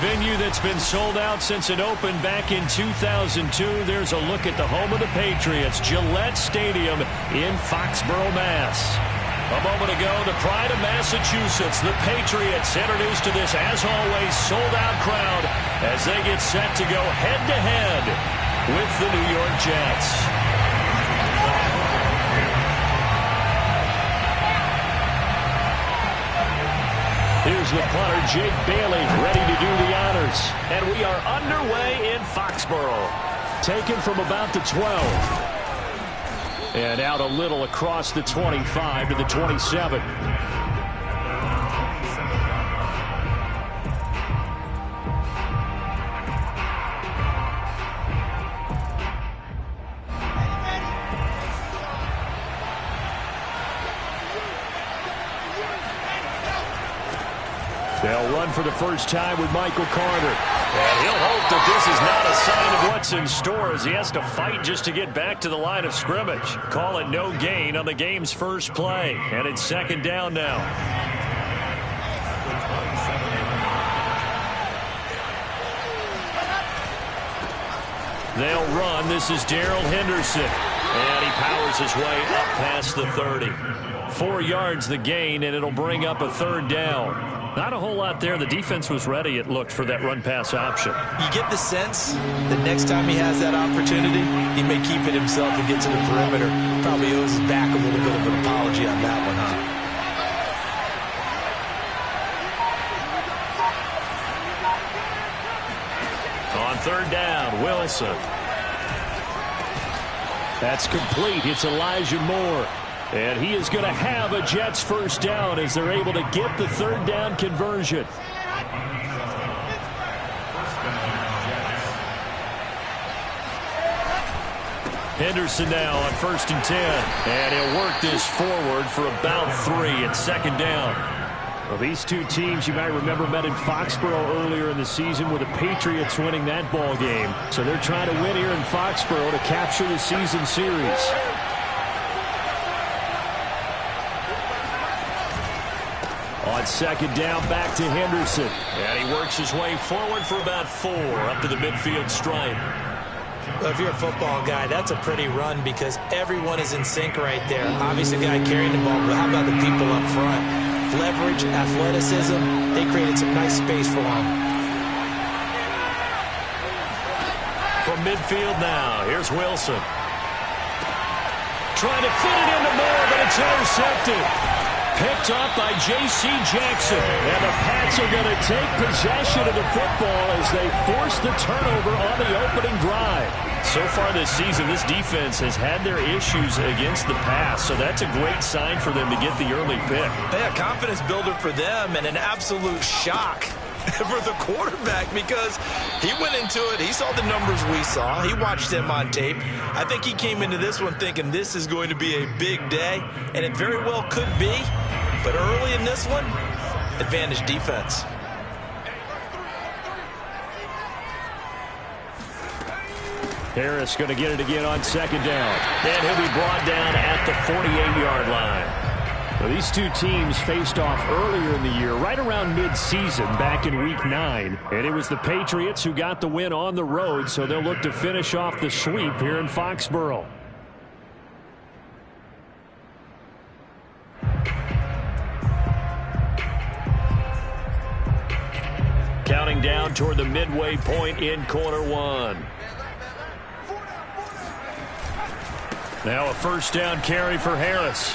venue that's been sold out since it opened back in 2002. There's a look at the home of the Patriots, Gillette Stadium in Foxborough, Mass. A moment ago, the pride of Massachusetts, the Patriots, introduced to this, as always, sold-out crowd as they get set to go head-to-head with the New York Jets. Here's the punter, Jake Bailey, ready to do the honors. And we are underway in Foxborough. Taken from about the 12. And out a little across the 25 to the 27. They'll run for the first time with Michael Carter. And he'll hope that this is not a sign of what's in store as he has to fight just to get back to the line of scrimmage. Call it no gain on the game's first play. And it's second down now. They'll run. This is Darrell Henderson. And he powers his way up past the 30. 4 yards the gain, and it'll bring up a third down. Not a whole lot there. The defense was ready, it looked, for that run-pass option. You get the sense that next time he has that opportunity, he may keep it himself and get to the perimeter. Probably owes his back a little bit of an apology on that one, huh? On third down, Wilson. That's complete. It's Elijah Moore. And he is going to have a Jets first down as they're able to get the third down conversion. Henderson now on 1st and 10. And he'll work this forward for about 3 at second down. Well, these two teams, you might remember, met in Foxborough earlier in the season with the Patriots winning that ball game. So they're trying to win here in Foxborough to capture the season series. On second down, back to Henderson. And he works his way forward for about 4 up to the midfield stripe. Well, if you're a football guy, that's a pretty run because everyone is in sync right there. Obviously, the guy carrying the ball, but how about the people up front? Leverage, athleticism, they created some nice space for him. From midfield now, here's Wilson. Trying to fit it into Moore, but it's intercepted. Picked up by J.C. Jackson. And the Pats are going to take possession of the football as they force the turnover on the opening drive. So far this season, this defense has had their issues against the pass, so that's a great sign for them to get the early pick. Yeah, confidence builder for them and an absolute shock for the quarterback because he went into it. He saw the numbers we saw. He watched them on tape. I think he came into this one thinking this is going to be a big day, and it very well could be. But early in this one, advantage defense. Harris going to get it again on second down. And he'll be brought down at the 48-yard line. Well, these two teams faced off earlier in the year, right around mid-season, back in Week 9. And it was the Patriots who got the win on the road, so they'll look to finish off the sweep here in Foxborough. Counting down toward the midway point in quarter one. Now a first down carry for Harris.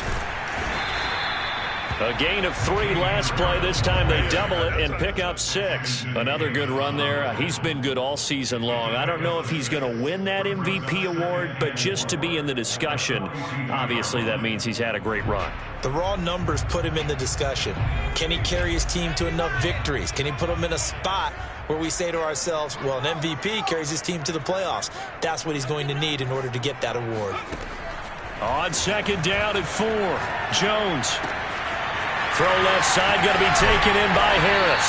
A gain of 3 last play. This time they double it and pick up 6. Another good run there. He's been good all season long. I don't know if he's going to win that MVP award, but just to be in the discussion, obviously that means he's had a great run. The raw numbers put him in the discussion. Can he carry his team to enough victories? Can he put them in a spot where we say to ourselves, well, an MVP carries his team to the playoffs. That's what he's going to need in order to get that award. On second down at 4, Jones. Throw left side going to be taken in by Harris.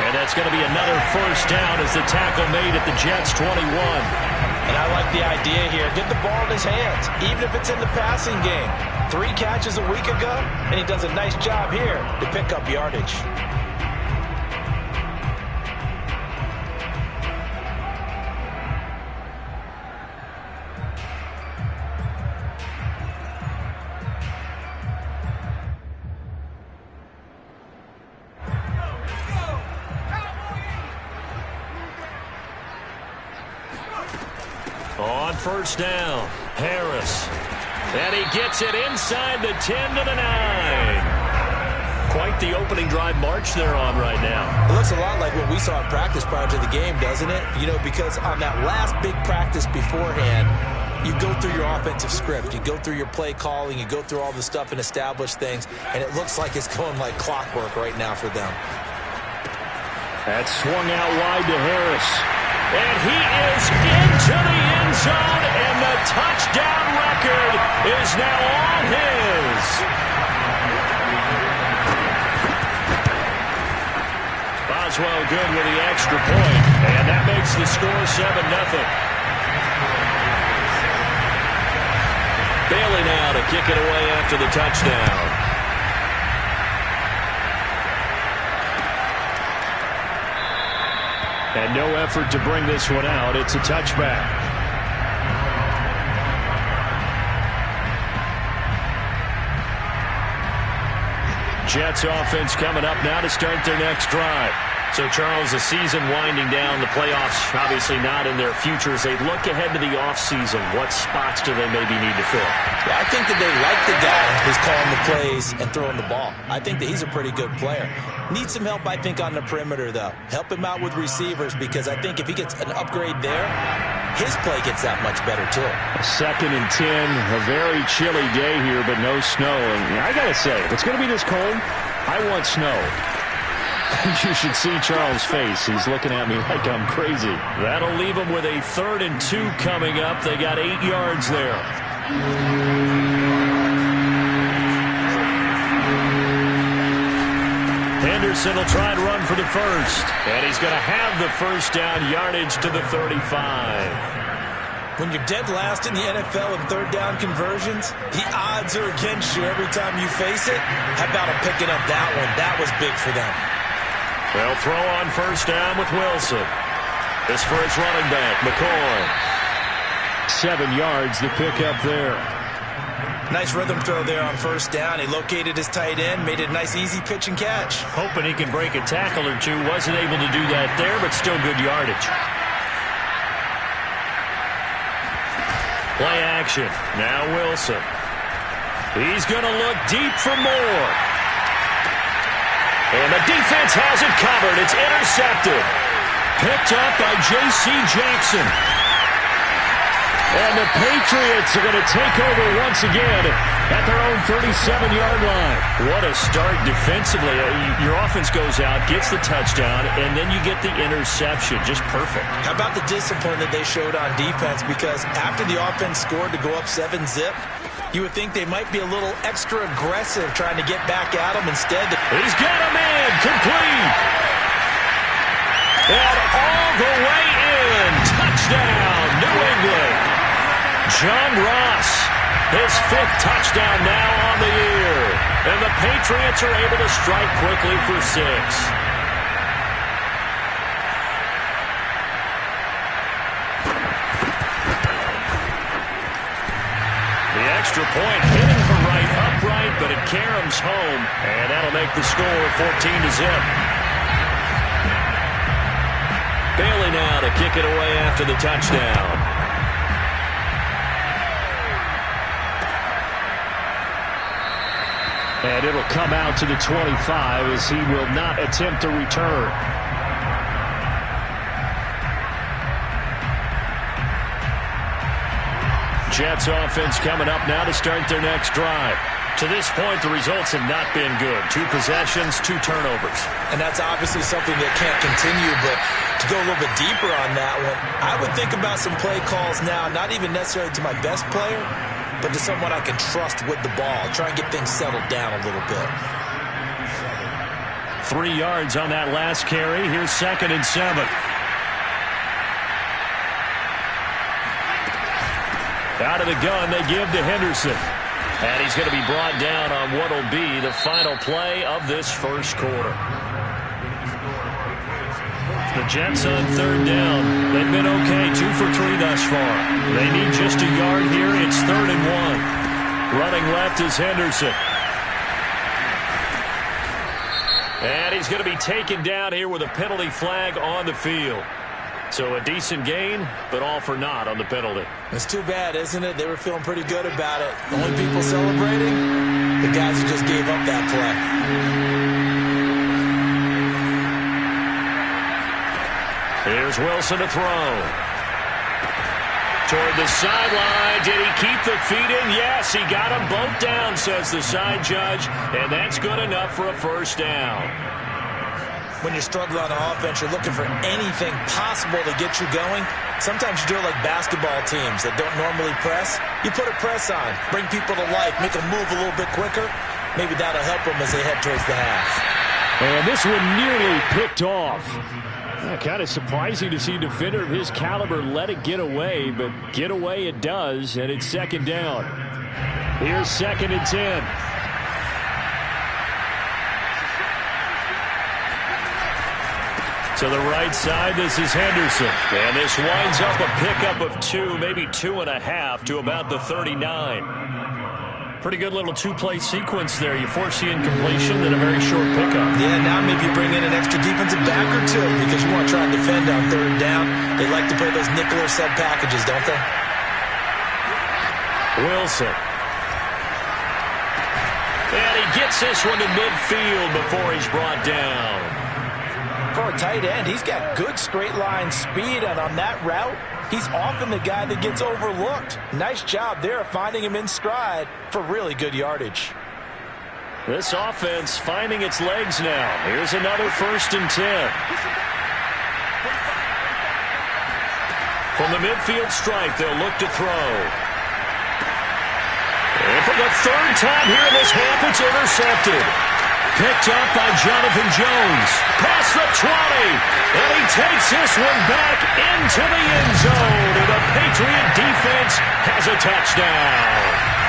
And that's going to be another first down as the tackle made at the Jets' 21. And I like the idea here. Get the ball in his hands, even if it's in the passing game. 3 catches a week ago, and he does a nice job here to pick up yardage. first down. Harris. And he gets it inside the 10 to the 9. Quite the opening drive march they're on right now. It looks a lot like what we saw in practice prior to the game, doesn't it? You know, because on that last big practice beforehand, you go through your offensive script. You go through your play calling. You go through all the stuff and establish things. And it looks like it's going like clockwork right now for them. That's swung out wide to Harris. And he is into the end zone, and the touchdown record is now all his. Boswell good with the extra point, and that makes the score 7-0. Bailey now to kick it away after the touchdown. And no effort to bring this one out. It's a touchback. Jets offense coming up now to start their next drive. So, Charles, the season winding down, the playoffs obviously not in their future. As they look ahead to the offseason, what spots do they maybe need to fill? Well, I think that they like the guy who's calling the plays and throwing the ball. I think that he's a pretty good player. Needs some help, I think, on the perimeter, though. Help him out with receivers, because I think if he gets an upgrade there, his play gets that much better, too. 2nd and 10, a very chilly day here, but no snow. And I got to say, if it's going to be this cold, I want snow. You should see Charles' face. He's looking at me like I'm crazy. That'll leave him with a 3rd and 2 coming up. They got 8 yards there. Henderson will try and run for the first. And he's going to have the first down, yardage to the 35. When you're dead last in the NFL in 3rd down conversions, the odds are against you every time you face it. How about him picking up that one? That was big for them. They'll throw on first down with Wilson. This for his running back, McCoy. 7 yards, the pickup there. Nice rhythm throw there on first down. He located his tight end, made it a nice easy pitch and catch. Hoping he can break a tackle or two. Wasn't able to do that there, but still good yardage. Play action. Now Wilson. He's going to look deep for more. And the defense has it covered. It's intercepted. Picked up by J.C. Jackson. And the Patriots are going to take over once again at their own 37-yard line. What a start defensively. Your offense goes out, gets the touchdown, and then you get the interception. Just perfect. How about the discipline that they showed on defense? Because after the offense scored to go up 7-zip, you would think they might be a little extra aggressive trying to get back at him. Instead, he's got a man complete. And all the way in. Touchdown, New England. John Ross, his 5th touchdown now on the year. And the Patriots are able to strike quickly for 6. Extra point hitting for right upright, but it caroms home, and that'll make the score 14-zip. Bailey now to kick it away after the touchdown. And it'll come out to the 25 as he will not attempt to return. Jets offense coming up now to start their next drive. To this point, the results have not been good. 2 possessions, 2 turnovers. And that's obviously something that can't continue, but to go a little bit deeper on that one, I would think about some play calls now, not even necessarily to my best player, but to someone I can trust with the ball. Try and get things settled down a little bit. 3 yards on that last carry. Here's 2nd and 7. Out of the gun, they give to Henderson. And he's going to be brought down on what will be the final play of this first quarter. The Jets on 3rd down. They've been okay, 2 for 3 thus far. They need just a yard here. It's 3rd and 1. Running left is Henderson. And he's going to be taken down here with a penalty flag on the field. So a decent gain, but all for naught on the penalty. It's too bad, isn't it? They were feeling pretty good about it. The only people celebrating, the guys who just gave up that play. Here's Wilson to throw. Toward the sideline. Did he keep the feet in? Yes, he got them both down, says the side judge. And that's good enough for a first down. When you're struggling on offense, you're looking for anything possible to get you going. Sometimes you do it like basketball teams that don't normally press. You put a press on, bring people to life, make them move a little bit quicker. Maybe that'll help them as they head towards the half. And this one nearly picked off. Kind of surprising to see a defender of his caliber let it get away, but get away it does, and it's second down. Here's 2nd and 10. To the right side, this is Henderson. And this winds up a pickup of 2, maybe 2.5 to about the 39. Pretty good little two-play sequence there. You force the incompletion, then a very short pickup. Yeah, now maybe you bring in an extra defensive back or two because you want to try and defend on 3rd down. They like to play those nickel or sub packages, don't they? Wilson. And he gets this one to midfield before he's brought down. For a tight end, he's got good straight line speed, and on that route, he's often the guy that gets overlooked. Nice job there of finding him in stride for really good yardage. This offense finding its legs now. Here's another 1st and 10. From the midfield stripe, they'll look to throw. And for the 3rd time here in this half, it's intercepted. Picked up by Jonathan Jones. Past the 20. And he takes this one back into the end zone. And the Patriot defense has a touchdown.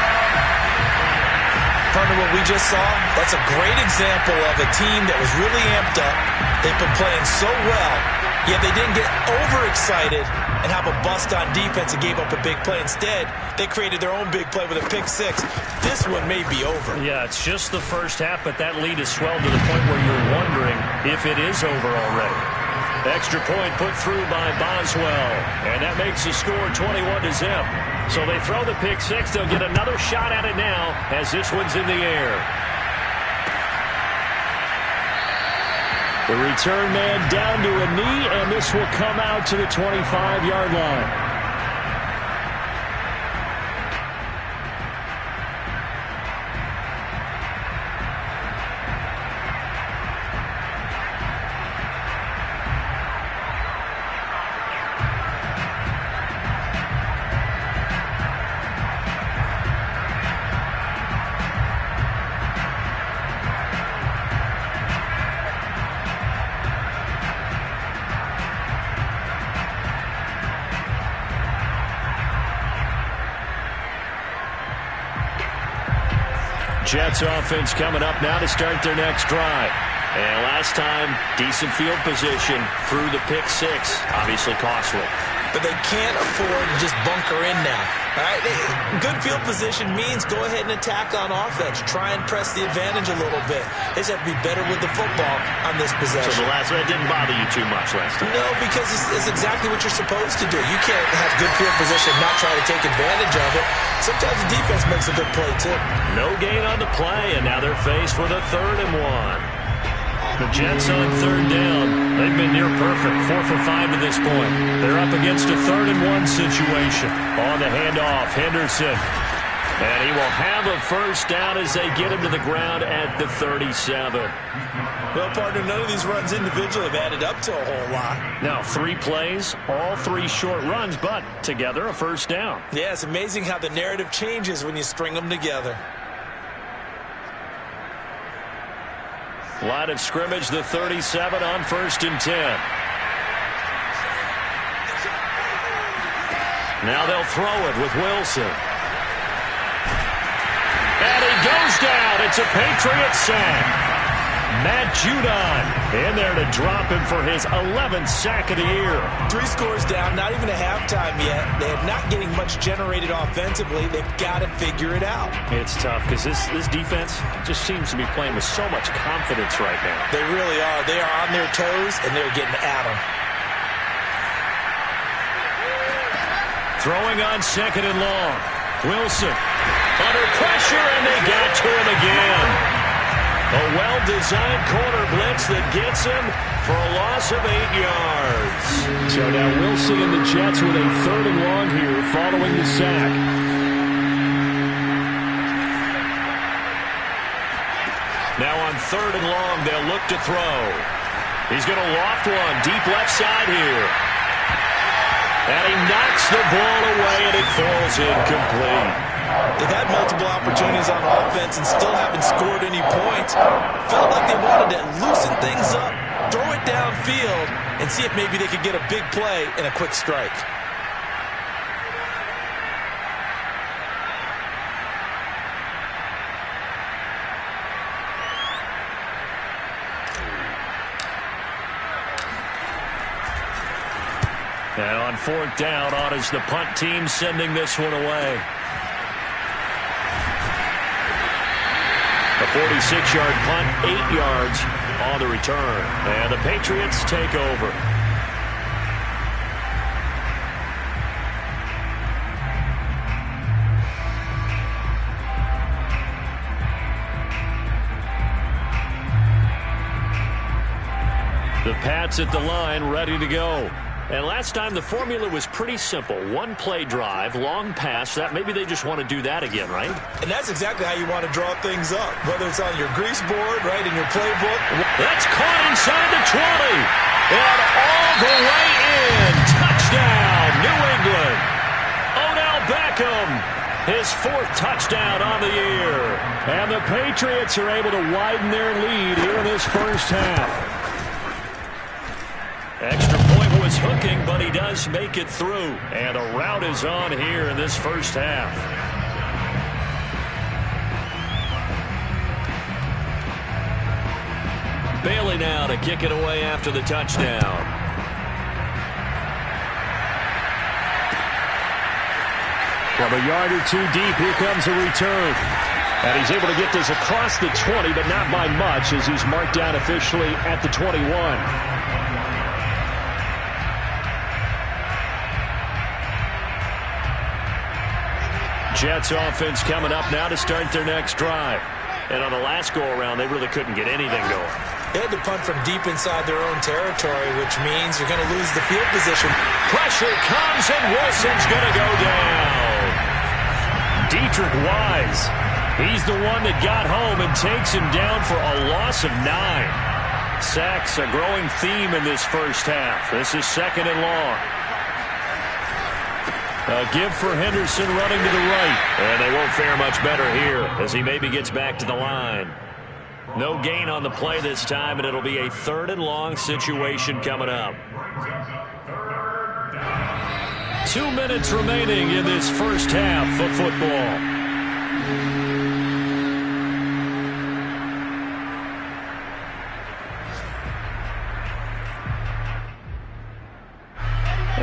Partner, what we just saw, that's a great example of a team that was really amped up. They've been playing so well, yet they didn't get overexcited and have a bust on defense and gave up a big play. Instead, they created their own big play with a pick 6. This one may be over. Yeah, it's just the first half, but that lead has swelled to the point where you're wondering if it is over already. Extra point put through by Boswell, and that makes the score 21-0. So they throw the pick 6. They'll get another shot at it now as this one's in the air. The return man down to a knee, and this will come out to the 25-yard line. Jets offense coming up now to start their next drive. And last time, decent field position through the pick 6. Obviously costly. But they can't afford to just bunker in now. All right? Good field position means go ahead and attack on offense. Try and press the advantage a little bit. They just have to be better with the football on this possession. So the last one didn't bother you too much last time? No, because it's exactly what you're supposed to do. You can't have good field position and not try to take advantage of it. Sometimes the defense makes a good play, too. No gain on the play, and now they're faced with a 3rd and 1. The Jets on 3rd down. They've been near perfect, 4 for 5 to this point. They're up against a 3rd and 1 situation. On the handoff, Henderson. And he will have a first down as they get him to the ground at the 37. Well, partner, none of these runs individually have added up to a whole lot. Now, 3 plays, all 3 short runs, but together a first down. Yeah, it's amazing how the narrative changes when you string them together. Line of scrimmage, the 37 on 1st and 10. Now they'll throw it with Wilson. And he goes down. It's a Patriot sack. Matt Judon in there to drop him for his 11th sack of the year. 3 scores down, not even a halftime yet. They're not getting much generated offensively. They've got to figure it out. It's tough because this defense just seems to be playing with so much confidence right now. They really are. They are on their toes, and they're getting at them. Throwing on second and long. Wilson under pressure, and they got to him again. A well-designed corner blitz that gets him for a loss of 8 yards. So now Wilson and the Jets with a third and long here following the sack. Now on third and long, they'll look to throw. He's going to loft one deep left side here. And he knocks the ball away, and it falls incomplete. They've had multiple opportunities on offense and still haven't scored any points. Felt like they wanted to loosen things up, throw it downfield, and see if maybe they could get a big play and a quick strike. Now on fourth down, on is the punt team sending this one away. A 46-yard punt, 8 yards on the return. And the Patriots take over. The Pats at the line, ready to go. And last time the formula was pretty simple. One play drive, long pass. That maybe they just want to do that again, right? And that's exactly how you want to draw things up. Whether it's on your grease board, right, in your playbook. That's caught inside the 20. And all the way in. Touchdown, New England. Odell Beckham. His 4th touchdown on the year. And the Patriots are able to widen their lead here in this first half. Extra point was hooking, but he does make it through. And a rout is on here in this first half. Bailey now to kick it away after the touchdown. From a yard or two deep, here comes a return. And he's able to get this across the 20, but not by much, as he's marked down officially at the 21. Jets offense coming up now to start their next drive. And on the last go-around, they really couldn't get anything going. They had to punt from deep inside their own territory, which means you're going to lose the field position. Pressure comes, and Wilson's going to go down. Dietrich Wise. He's the one that got home and takes him down for a loss of 9. Sacks, a growing theme in this first half. This is second and long. A give for Henderson running to the right. And they won't fare much better here as he maybe gets back to the line. No gain on the play this time, and it'll be a third and long situation coming up. 2 minutes remaining in this first half of football.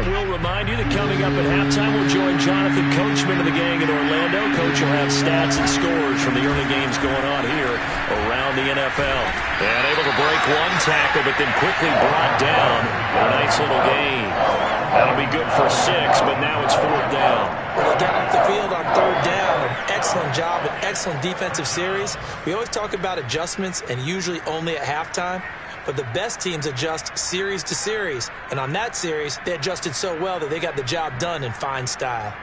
We'll remind you that coming up at halftime, we'll join Jonathan Coachman and the gang in Orlando. Coach will have stats and scores from the early games going on here around the NFL. And able to break one tackle, but then quickly brought down. A nice little gain. That'll be good for 6, but now it's 4th down. Well, they got up the field on 3rd down. An excellent job, an excellent defensive series. We always talk about adjustments, and usually only at halftime. But the best teams adjust series to series. And on that series, they adjusted so well that they got the job done in fine style.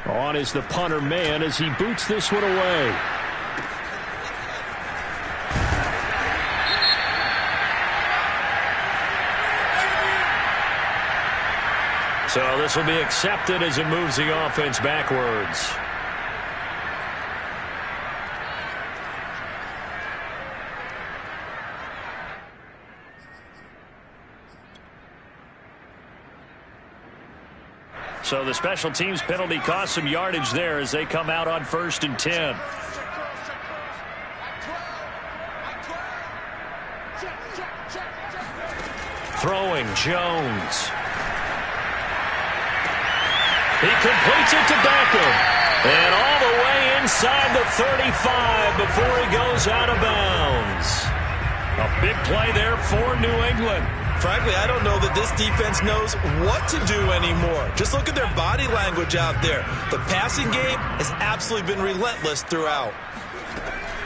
On is the punter man as he boots this one away. So this will be accepted as it moves the offense backwards. So the special teams penalty cost some yardage there as they come out on 1st and 10. Throwing, Jones. He completes it to Beckham. And all the way inside the 35 before he goes out of bounds. A big play there for New England. Frankly, I don't know that this defense knows what to do anymore. Just look at their body language out there. The passing game has absolutely been relentless throughout.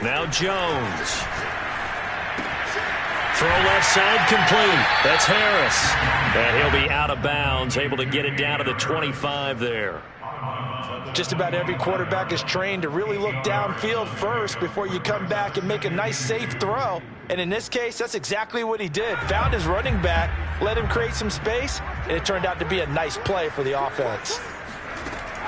Now Jones. Throw left side complete. That's Harris. And he'll be out of bounds, able to get it down to the 25 there. Just about every quarterback is trained to really look downfield first before you come back and make a nice, safe throw. And in this case, that's exactly what he did. Found his running back, let him create some space, and it turned out to be a nice play for the offense.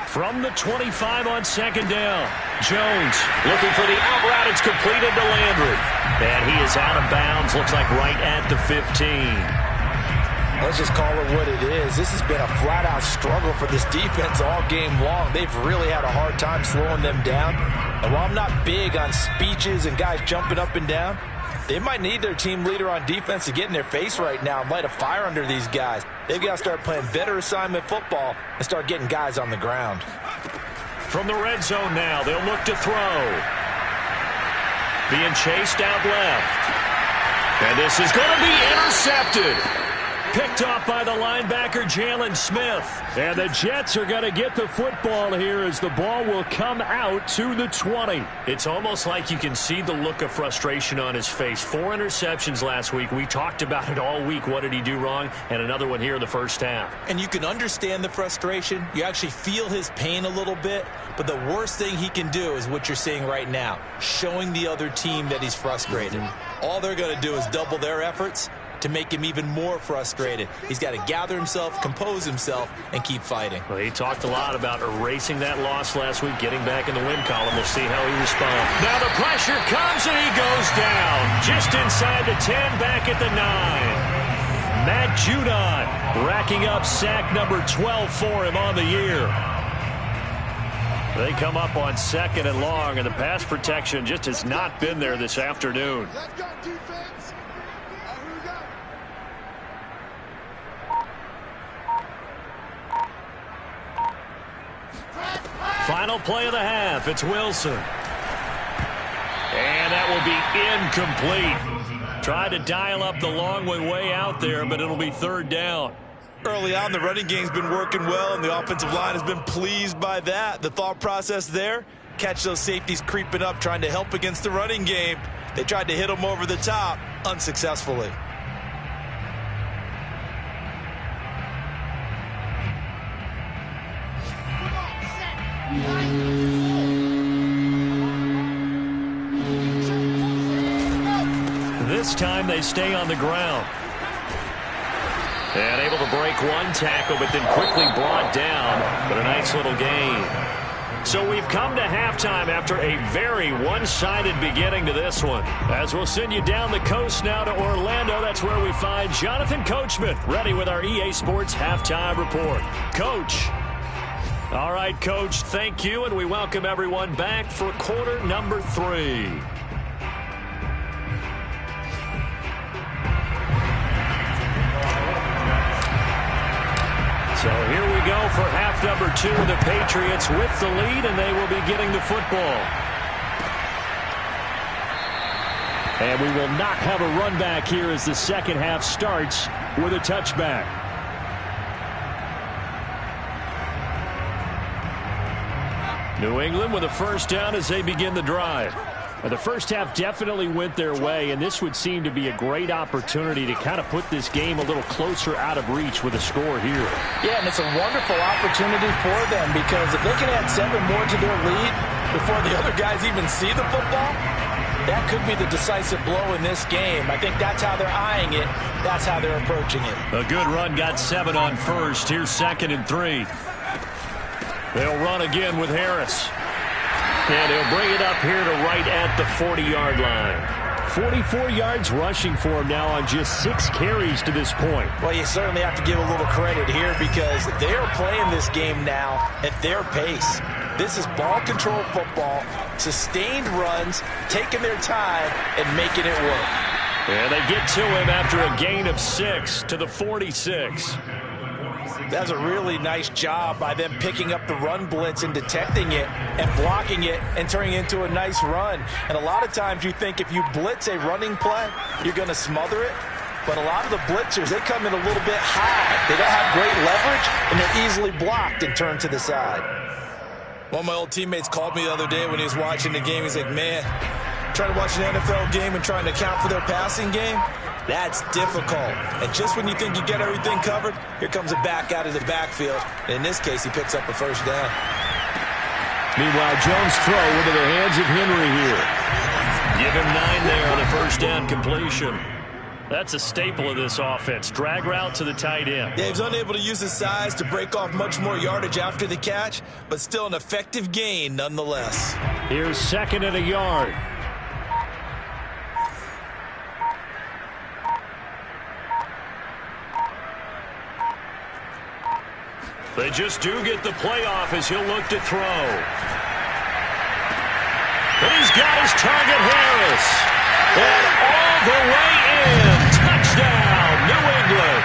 From the 25 on second down, Jones looking for the out route. It's completed to Landry. And he is out of bounds, looks like right at the 15. Let's just call it what it is. This has been a flat-out struggle for this defense all game long. They've really had a hard time slowing them down. And while I'm not big on speeches and guys jumping up and down, they might need their team leader on defense to get in their face right now and light a fire under these guys. They've got to start playing better assignment football and start getting guys on the ground. From the red zone now, they'll look to throw. Being chased out left. And this is going to be intercepted. Picked off by the linebacker, Jalen Smith. And the Jets are going to get the football here as the ball will come out to the 20. It's almost like you can see the look of frustration on his face. 4 interceptions last week. We talked about it all week. What did he do wrong? And another one here in the first half. And you can understand the frustration. You actually feel his pain a little bit. But the worst thing he can do is what you're seeing right now, showing the other team that he's frustrated. All they're going to do is double their efforts to make him even more frustrated. He's got to gather himself, compose himself, and keep fighting. Well, he talked a lot about erasing that loss last week, getting back in the win column. We'll see how he responds. Now the pressure comes, and he goes down. Just inside the 10, back at the 9. Matt Judon racking up sack number 12 for him on the year. They come up on second and long, and the pass protection just has not been there this afternoon. Let's go, defense. Here we go. Final play of the half. It's Wilson. And that will be incomplete. Tried to dial up the long way out there, but it'll be third down. Early on, the running game's been working well, and the offensive line has been pleased by that. The thought process there, catch those safeties creeping up, trying to help against the running game. They tried to hit them over the top, unsuccessfully. This time they stay on the ground. And able to break one tackle, but then quickly brought down. But a nice little gain. So we've come to halftime after a very one-sided beginning to this one. As we'll send you down the coast now to Orlando, that's where we find Jonathan Coachman, ready with our EA Sports Halftime Report. Coach. All right, Coach, thank you, and we welcome everyone back for quarter number 3. So here we go for half number 2. The Patriots with the lead, and they will be getting the football. And we will not have a run back here as the second half starts with a touchback. New England with a first down as they begin the drive. The first half definitely went their way, and this would seem to be a great opportunity to kind of put this game a little closer out of reach with a score here. Yeah, and it's a wonderful opportunity for them because if they can add 7 more to their lead before the other guys even see the football, that could be the decisive blow in this game. I think that's how they're eyeing it. That's how they're approaching it. A good run, got 7 on first. Here's 2nd and 3. They'll run again with Harris. And he'll bring it up here to right at the 40-yard line. 44 yards rushing for him now on just 6 carries to this point. Well, you certainly have to give a little credit here because they are playing this game now at their pace. This is ball control football, sustained runs, taking their time, and making it work. And they get to him after a gain of 6 to the 46. That's a really nice job by them picking up the run blitz and detecting it and blocking it and turning it into a nice run. And a lot of times you think if you blitz a running play, you're going to smother it. But a lot of the blitzers, they come in a little bit high. They don't have great leverage, and they're easily blocked and turned to the side. One of my old teammates called me the other day when he was watching the game. He's like, man, trying to watch an NFL game and trying to account for their passing game, that's difficult. And just when you think you get everything covered, here comes a back out of the backfield. And in this case, he picks up a first down. Meanwhile, Jones' throw into the hands of Henry here. Give him 9 there on the first down completion. That's a staple of this offense. Drag route to the tight end. Yeah, he was unable to use his size to break off much more yardage after the catch, but still an effective gain nonetheless. Here's 2nd and a yard. They just do get the playoff as he'll look to throw. But he's got his target, Harris. And all the way in. Touchdown, New England.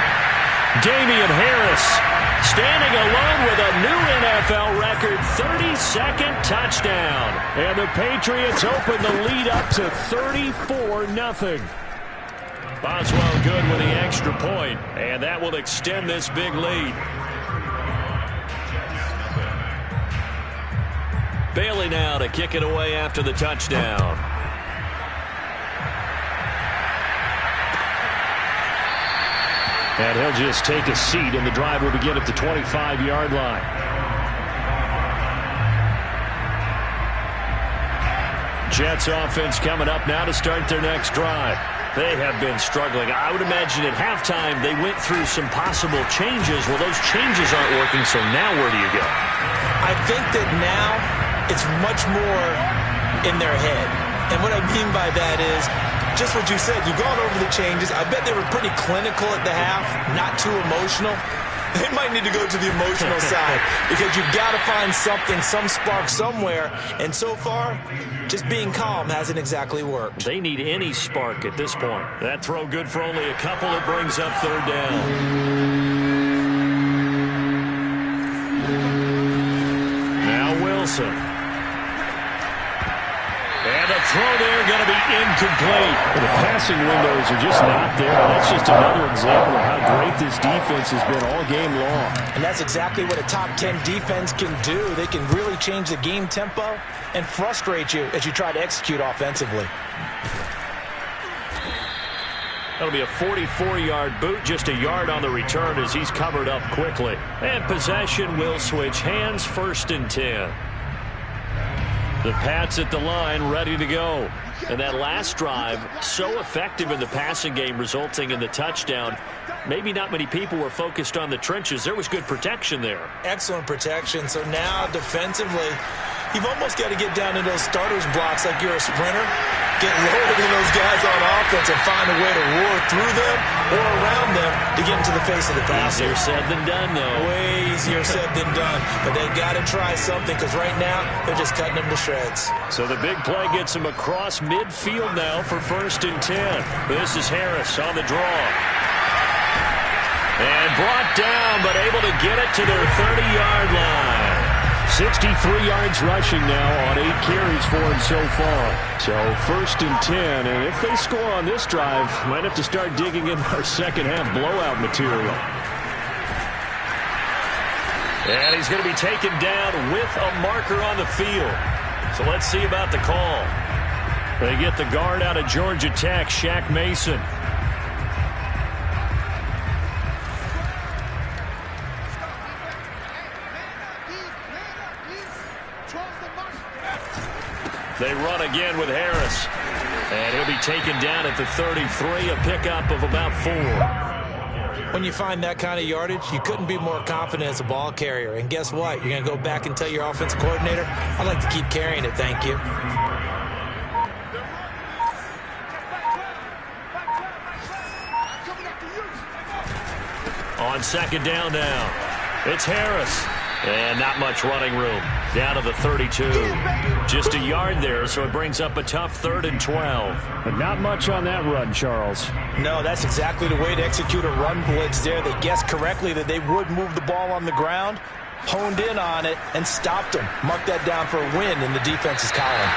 Damian Harris standing alone with a new NFL record 32nd touchdown. And the Patriots open the lead up to 34-0. Boswell good with the extra point, and that will extend this big lead. Bailey now to kick it away after the touchdown. And he'll just take a seat, and the drive will begin at the 25-yard line. Jets offense coming up now to start their next drive. They have been struggling. I would imagine at halftime they went through some possible changes. Well, those changes aren't working, so now where do you go? I think that now it's much more in their head. And what I mean by that is just what you said. You've gone over the changes. I bet they were pretty clinical at the half, not too emotional. They might need to go to the emotional side because you've got to find something, some spark somewhere. And so far, just being calm hasn't exactly worked. They need any spark at this point. That throw good for only a couple. It brings up 3rd down. Now Wilson. And the throw there going to be incomplete. The passing windows are just not there. That's just another example of how great this defense has been all game long. And that's exactly what a top 10 defense can do. They can really change the game tempo and frustrate you as you try to execute offensively. That'll be a 44-yard boot, just a yard on the return as he's covered up quickly. And possession will switch hands, 1st and 10. The Pats at the line, ready to go. And that last drive, so effective in the passing game, resulting in the touchdown. Maybe not many people were focused on the trenches. There was good protection there. Excellent protection. So now defensively, you've almost got to get down to those starters blocks like you're a sprinter. Get lower than those guys on offense and find a way to roar through them or around them to get into the face of the passer. Easier said than done, though. Way easier said than done. But they've got to try something because right now they're just cutting them to shreds. So the big play gets him across midfield now for 1st and 10. This is Harris on the draw. And brought down, but able to get it to their 30-yard line. 63 yards rushing now on 8 carries for him so far. So 1st and 10, and if they score on this drive, might have to start digging in our second-half blowout material. And he's going to be taken down with a marker on the field. So let's see about the call. They get the guard out of Georgia Tech, Shaq Mason. They run again with Harris. And he'll be taken down at the 33, a pickup of about 4. When you find that kind of yardage, you couldn't be more confident as a ball carrier. And guess what? You're going to go back and tell your offensive coordinator, I'd like to keep carrying it, thank you. On 2nd down now, it's Harris. And not much running room. Down to the 32. Just a yard there, so it brings up a tough 3rd and 12. But not much on that run, Charles. No, that's exactly the way to execute a run blitz there. They guessed correctly that they would move the ball on the ground, honed in on it, and stopped them. Mark that down for a win in the defense's column.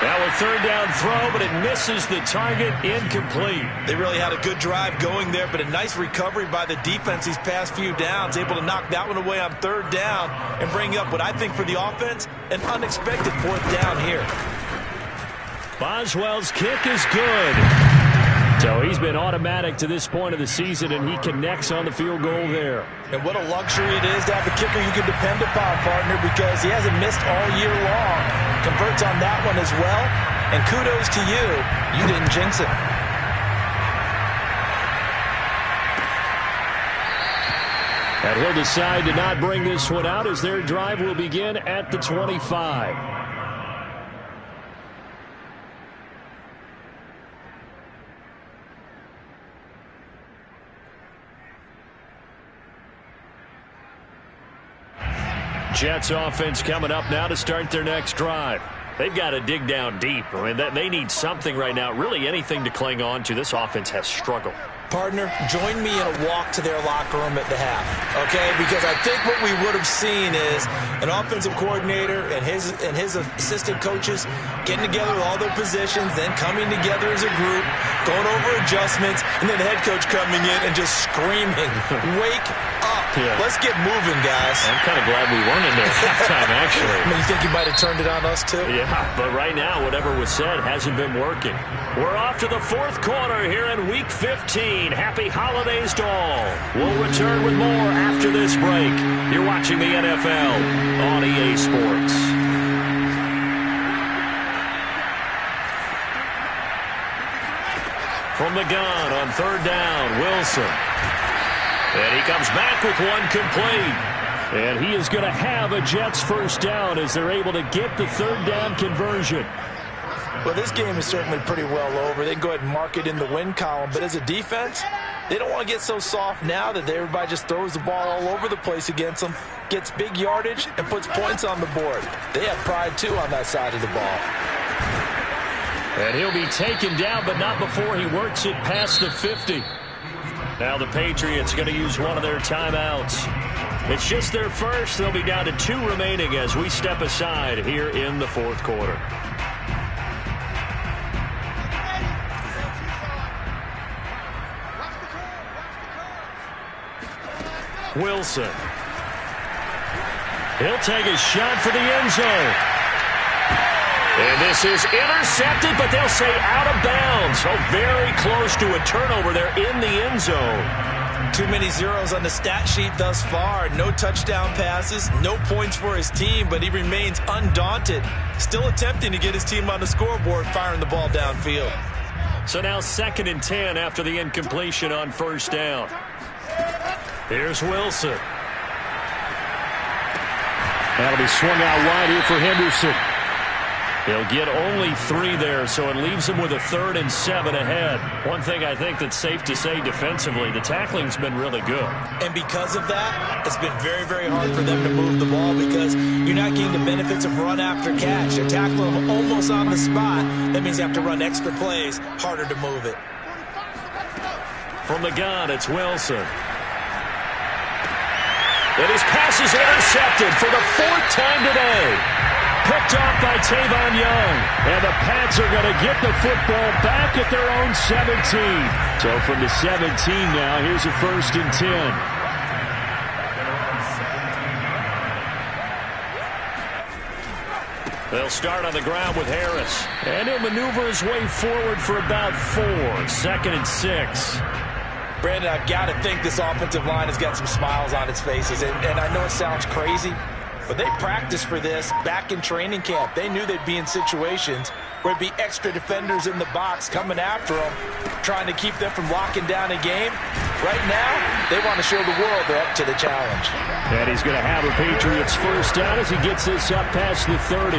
Now a 3rd down throw, but it misses the target. Incomplete. They really had a good drive going there, but a nice recovery by the defense these past few downs, able to knock that one away on 3rd down and bring up what I think for the offense, an unexpected 4th down here. Boswell's kick is good. So he's been automatic to this point of the season, and he connects on the field goal there. And what a luxury it is to have a kicker you can depend upon, partner, because he hasn't missed all year long. Converts on that one as well. And kudos to you. You didn't jinx it. And he'll decide to not bring this one out as their drive will begin at the 25. Jets offense coming up now to start their next drive. They've got to dig down deep. I mean, they need something right now, really anything to cling on to. This offense has struggled. Partner, join me in a walk to their locker room at the half, okay? Because I think what we would have seen is an offensive coordinator and his assistant coaches getting together with all their positions, then coming together as a group, going over adjustments, and then the head coach coming in and just screaming, "Wake up. Yeah. Let's get moving, guys." I'm kind of glad we weren't in there at halftime, actually. I mean, you think you might have turned it on us, too? Yeah, but right now, whatever was said hasn't been working. We're off to the 4th quarter here in Week 15. Happy holidays to all. We'll return with more after this break. You're watching the NFL on EA Sports. From the gun on 3rd down, Wilson. And he comes back with one complete. And he is going to have a Jets 1st down as they're able to get the 3rd down conversion. Well, this game is certainly pretty well over. They can go ahead and mark it in the win column. But as a defense, they don't want to get so soft now that everybody just throws the ball all over the place against them, gets big yardage, and puts points on the board. They have pride, too, on that side of the ball. And he'll be taken down, but not before he works it past the 50. Now the Patriots going to use one of their timeouts. It's just their first. They'll be down to 2 remaining as we step aside here in the 4th quarter. Wilson. He'll take a shot for the end zone. And this is intercepted, but they'll say out of bounds. So very close to a turnover there in the end zone. Too many zeros on the stat sheet thus far. No touchdown passes, no points for his team, but he remains undaunted. Still attempting to get his team on the scoreboard, firing the ball downfield. So now 2nd and 10 after the incompletion on 1st down. Here's Wilson. That'll be swung out wide here for Henderson. He'll get only 3 there, so it leaves him with a 3rd and 7 ahead. One thing I think that's safe to say defensively, the tackling's been really good. And because of that, it's been very, very hard for them to move the ball because you're not getting the benefits of run after catch. You're tackling them almost on the spot. That means you have to run extra plays, harder to move it. From the gun, it's Wilson. And his pass is intercepted for the 4th time today. Picked off by Tavon Young. And the Pats are going to get the football back at their own 17. So from the 17 now, here's a 1st and 10. They'll start on the ground with Harris. And he'll maneuver his way forward for about 4. 2nd and 6. Brandon, I've got to think this offensive line has got some smiles on its faces. And I know it sounds crazy, but they practiced for this back in training camp. They knew they'd be in situations where it'd be extra defenders in the box coming after them, trying to keep them from locking down a game. Right now, they want to show the world they're up to the challenge. And he's going to have a Patriots 1st down as he gets this up past the 30.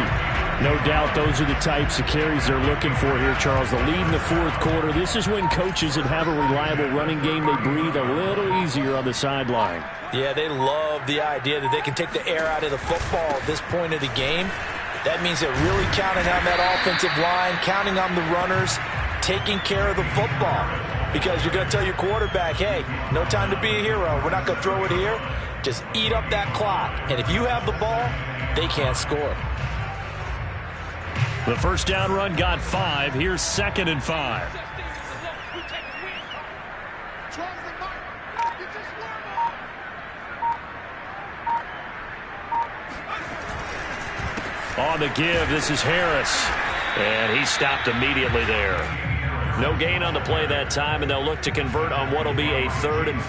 No doubt those are the types of carries they're looking for here, Charles. The lead in the fourth quarter. This is when coaches that have a reliable running game, they breathe a little easier on the sideline. Yeah, they love the idea that they can take the air out of the football at this point of the game. That means they're really counting on that offensive line, counting on the runners, taking care of the football. Because you're going to tell your quarterback, hey, no time to be a hero. We're not going to throw it here. Just eat up that clock. And if you have the ball, they can't score. The first down run got 5. Here's 2nd and 5. On the give, this is Harris. And he stopped immediately there. No gain on the play that time, and they'll look to convert on what will be a 3rd and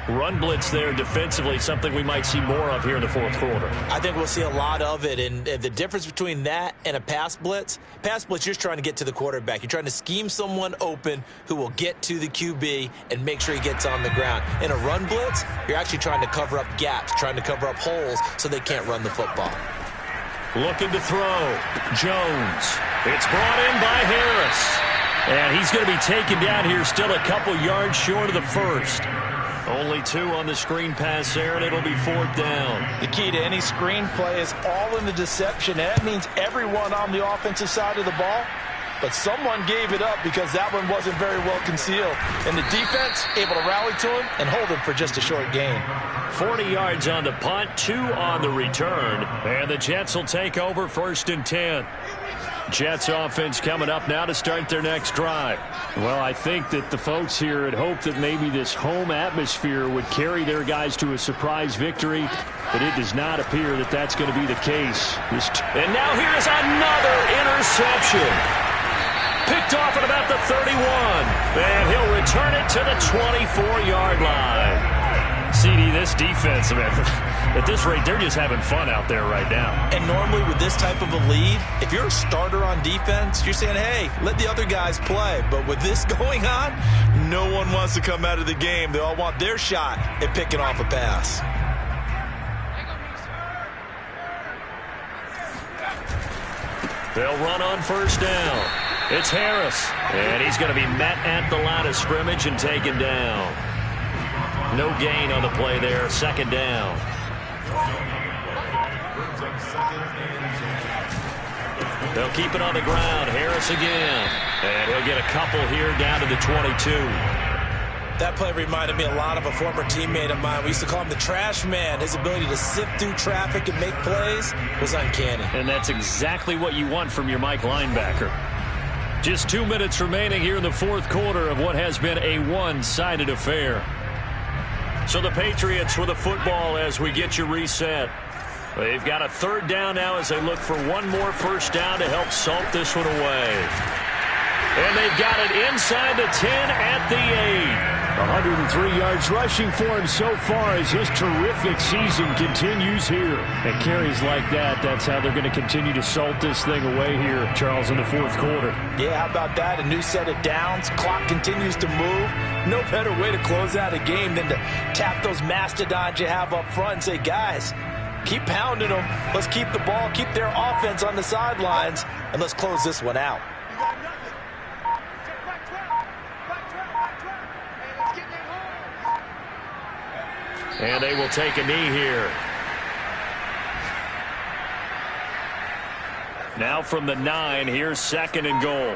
4. Run blitz there defensively, something we might see more of here in the fourth quarter. I think we'll see a lot of it, and the difference between that and a pass blitz, you're just trying to get to the quarterback. You're trying to scheme someone open who will get to the QB and make sure he gets on the ground. In a run blitz, you're actually trying to cover up gaps, trying to cover up holes so they can't run the football. Looking to throw. Jones. It's brought in by Harris. And he's going to be taken down here, still a couple yards short of the first. Only 2 on the screen pass there, and it'll be 4th down. The key to any screen play is all in the deception. That means everyone on the offensive side of the ball, but someone gave it up because that one wasn't very well concealed. And the defense able to rally to him and hold him for just a short gain. 40 yards on the punt, 2 on the return, and the Jets will take over 1st and 10. Jets offense coming up now to start their next drive. Well, I think that the folks here had hoped that maybe this home atmosphere would carry their guys to a surprise victory, but it does not appear that that's going to be the case. And now here's another interception. Picked off at about the 31, and he'll return it to the 24-yard line. CD, this defense, man, at this rate, they're just having fun out there right now. And normally with this type of a lead, if you're a starter on defense, you're saying, hey, let the other guys play. But with this going on, no one wants to come out of the game. They all want their shot at picking off a pass. They'll run on 1st down. It's Harris, and he's going to be met at the line of scrimmage and taken down. No gain on the play there, 2nd down. They'll keep it on the ground. Harris again. And he'll get a couple here down to the 22. That play reminded me a lot of a former teammate of mine. We used to call him the trash man. His ability to sift through traffic and make plays was uncanny. And that's exactly what you want from your Mike linebacker. Just 2 minutes remaining here in the fourth quarter of what has been a one-sided affair. So the Patriots with the football as we get you reset. They've got a 3rd down now as they look for one more 1st down to help salt this one away. And they've got it inside the 10 at the 8. 103 yards rushing for him so far as his terrific season continues here. And carries like that, that's how they're going to continue to salt this thing away here, Charles, in the fourth quarter. Yeah, how about that? A new set of downs. Clock continues to move. No better way to close out a game than to tap those mastodons you have up front and say, guys, keep pounding them. Let's keep the ball, keep their offense on the sidelines, and let's close this one out. And they will take a knee here. Now from the 9, here's 2nd and goal.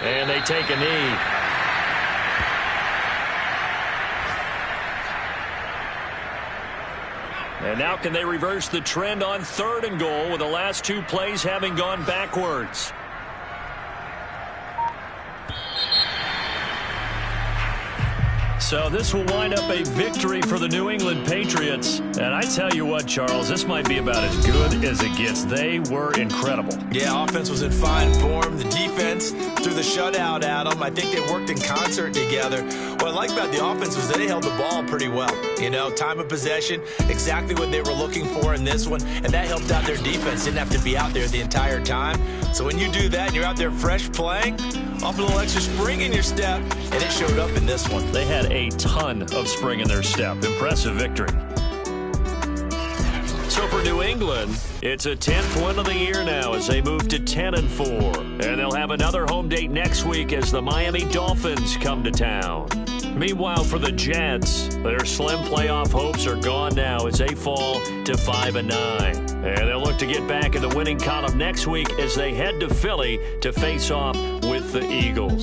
And they take a knee. And now can they reverse the trend on 3rd and goal with the last 2 plays having gone backwards? So this will wind up a victory for the New England Patriots. And I tell you what, Charles, this might be about as good as it gets. They were incredible. Yeah, offense was in fine form. The defense threw the shutout at them. I think they worked in concert together. What I like about the offense was they held the ball pretty well. You know, time of possession, exactly what they were looking for in this one. And that helped out their defense. Didn't have to be out there the entire time. So when you do that and you're out there fresh playing, off a little extra spring in your step, and it showed up in this one. They had a ton of spring in their step. Impressive victory. So for New England, it's a 10th win of the year now as they move to 10-4. And they'll have another home date next week as the Miami Dolphins come to town. Meanwhile, for the Jets, their slim playoff hopes are gone now as they fall to 5-9. And they'll look to get back in the winning column next week as they head to Philly to face off with the Eagles.